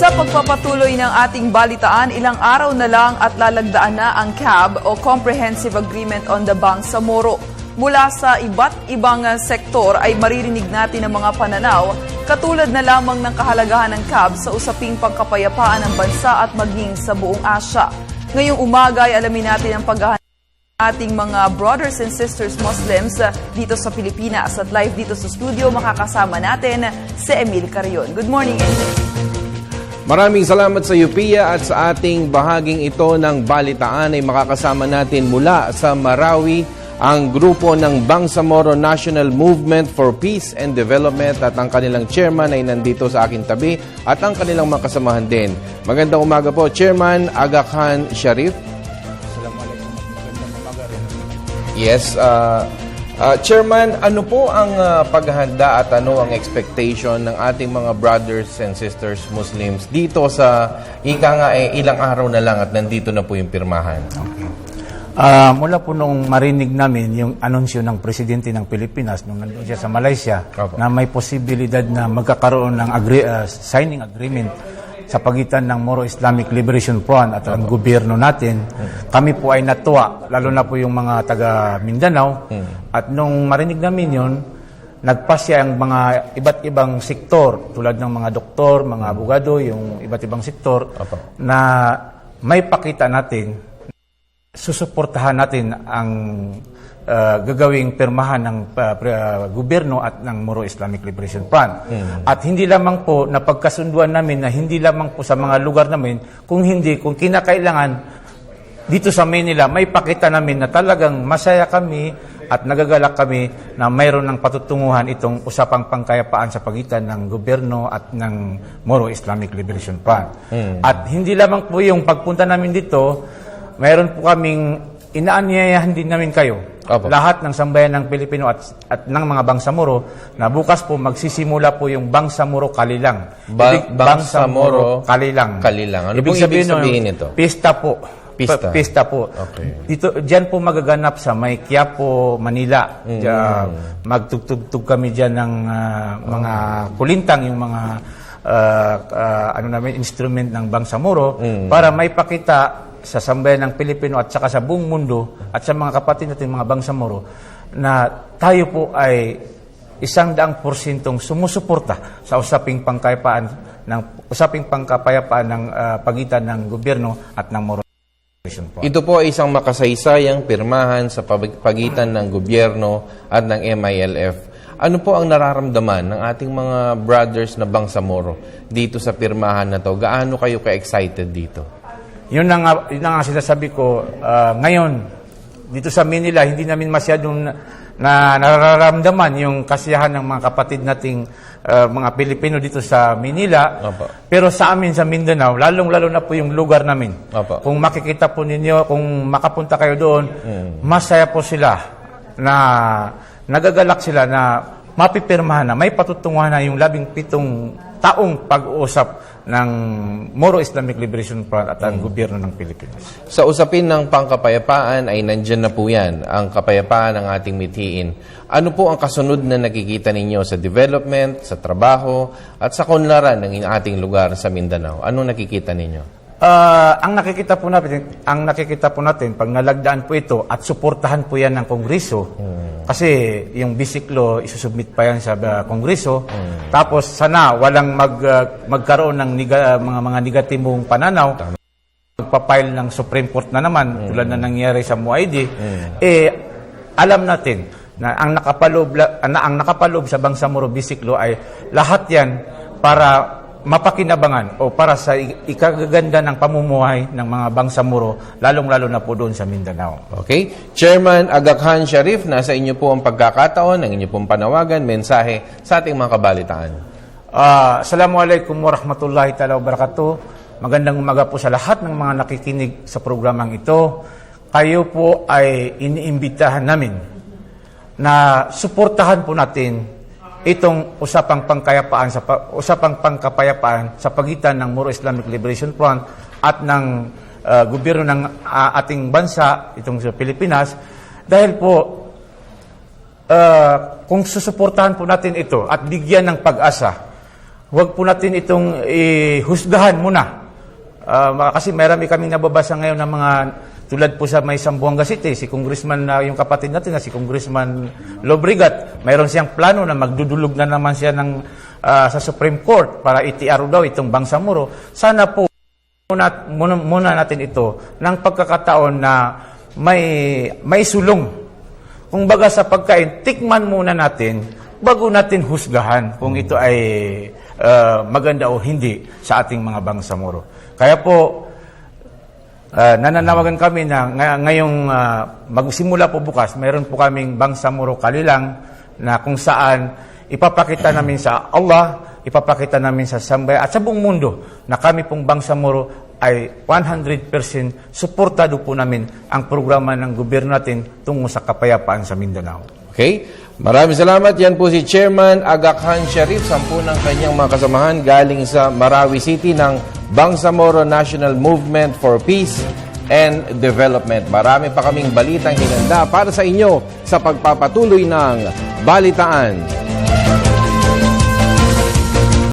Sa pagpapatuloy ng ating balitaan, ilang araw na lang at lalagdaan na ang CAB o Comprehensive Agreement on the Bangsamoro. Mula sa iba't ibang sektor ay maririnig natin ang mga pananaw, katulad na lamang ng kahalagahan ng CAB sa usaping pagkapayapaan ng bansa at maging sa buong Asya. Ngayong umaga ay alamin natin ang paghahanap ating mga brothers and sisters Muslims dito sa Pilipinas. At live dito sa studio, makakasama natin si Emil Carrion. Good morning, Emil. Maraming salamat sa iyo, Pia, at sa ating bahaging ito ng balitaan ay makakasama natin mula sa Marawi ang grupo ng Bangsamoro National Movement for Peace and Development at ang kanilang chairman ay nandito sa aking tabi at ang kanilang mga kasamahan din. Magandang umaga po, Chairman Aga Khan Sharif. Yes, Chairman, ano po ang paghahanda at ano ang expectation ng ating mga brothers and sisters Muslims dito sa ilang araw na lang at nandito na po yung pirmahan? Okay. Mula po nung marinig namin yung anunsyo ng Presidente ng Pilipinas nung nandun siya sa Malaysia na may posibilidad na magkakaroon ng signing agreement sa pagitan ng Moro Islamic Liberation Front at ang gobyerno natin, kami po ay natuwa, lalo na po yung mga taga Mindanao. At nung marinig namin yun, nagpasya ang mga iba't ibang sektor, tulad ng mga doktor, mga abogado, yung iba't ibang sektor, na may pakita natin, susuportahan natin ang gagawing pirmahan ng gobyerno at ng Moro Islamic Liberation Front. At hindi lamang po napagkasunduan namin na hindi lamang po sa mga lugar namin, kung kinakailangan dito sa Manila, may pakita namin na talagang masaya kami at nagagalak kami na mayroon ng patutunguhan itong usapang pangkayapaan sa pagitan ng gobyerno at ng Moro Islamic Liberation Front. At hindi lamang po yung pagpunta namin dito, mayroon po kaming inaanyayahan din namin kayo. Lahat ng sambayan ng Pilipino at ng mga Bangsamoro na bukas po magsisimula po yung Bangsamoro Kalilang. Bangsamoro Kalilang. Ano pong ibig sabihin ito? Pista po. Pista po. Okay. Diyan po magaganap sa may Quiapo, Manila. Magtugtog kami diyan ng mga kulintang, yung mga instrument ng Bangsamoro para may pakita sa sambayan ng Pilipino at saka sa buong mundo at sa mga kapatid natin mga Bangsamoro na tayo po ay 100% sumusuporta sa usaping pangkapayapaan ng pagitan ng gobyerno at ng Moro. Ito po ay isang makasaysayang pirmahan sa pagitan ng gobyerno at ng MILF. Ano po ang nararamdaman ng ating mga brothers na Bangsamoro dito sa pirmahan na to? Gaano kayo ka-excited dito? Yun na nga sinasabi ko, ngayon, dito sa Manila, hindi namin masyadong nararamdaman yung kasiyahan ng mga kapatid nating mga Pilipino dito sa Manila. Pero sa amin sa Mindanao, lalong-lalo na po yung lugar namin. Kung makikita po ninyo, kung makapunta kayo doon, masaya po sila na nagagalak sila na mapipirmahan na may patutunguhan na yung 17 taong pag-uusap ng Moro Islamic Liberation Front at ang gobyerno ng Pilipinas. Sa usapin ng pangkapayapaan ay nandyan na po yan, ang kapayapaan ng ating mithiin. Ano po ang kasunod na nakikita ninyo sa development, sa trabaho, at sa kunlaran ng ating lugar sa Mindanao? Ano nakikita ninyo? Ang nakikita po natin pag nalagdaan po ito at suportahan po yan ng Kongreso, kasi yung basic law isusubmit pa yan sa Kongreso, tapos sana walang magkaroon ng mga negatibong pananaw, magpapile ng Supreme Court na naman, tulad na nangyari sa MUID, alam natin na ang nakapaloob sa Bangsamoro Basic Law ay lahat yan para mapakinabangan o para sa ikagaganda ng pamumuhay ng mga Bangsamoro, lalong-lalo na po doon sa Mindanao. Okay. Chairman Aga Khan Sharif, nasa inyo po ang pagkakataon, ang inyo pong panawagan, mensahe sa ating mga kabalitaan. Assalamualaikum warahmatullahi ta'ala wabarakatuh. Magandang umaga po sa lahat ng mga nakikinig sa programang ito. Kayo po ay iniimbitahan namin na suportahan po natin itong usapang pangkapayapaan sa pagitan ng Moro Islamic Liberation Front at ng gobyerno ng ating bansa, itong sa Pilipinas, dahil po kung susuportahan po natin ito at bigyan ng pag-asa huwag po natin itong husgahan muna. Kasi marami kaming nababasa ngayon ng mga tulad po sa may Zamboanga City, si Congressman, yung kapatid natin na si Congressman Lobregat, mayroon siyang plano na magdudulog na naman siya sa Supreme Court para itiaro daw itong Bangsamoro. Sana po muna natin ito ng pagkakataon na may sulong. Kung baga sa pagkain, tikman muna natin bago natin husgahan kung ito ay maganda o hindi sa ating mga Bangsamoro. Kaya po, nananawagan kami na ngayong magsimula po bukas, mayroon po kaming Bangsamoro Kalilang na kung saan ipapakita namin sa Allah, ipapakita namin sa Sambay at sa buong mundo na kami pong Bangsamoro ay 100% suportado po namin ang programa ng gobyerno natin tungo sa kapayapaan sa Mindanao. Okay? Maraming salamat. Yan po si Chairman Agakhan Sharif, 10 ng kanyang mga kasamahan galing sa Marawi City ng Bangsamoro National Movement for Peace and Development. Marami pa kaming balitang hinanda para sa inyo sa pagpapatuloy ng Balitaan.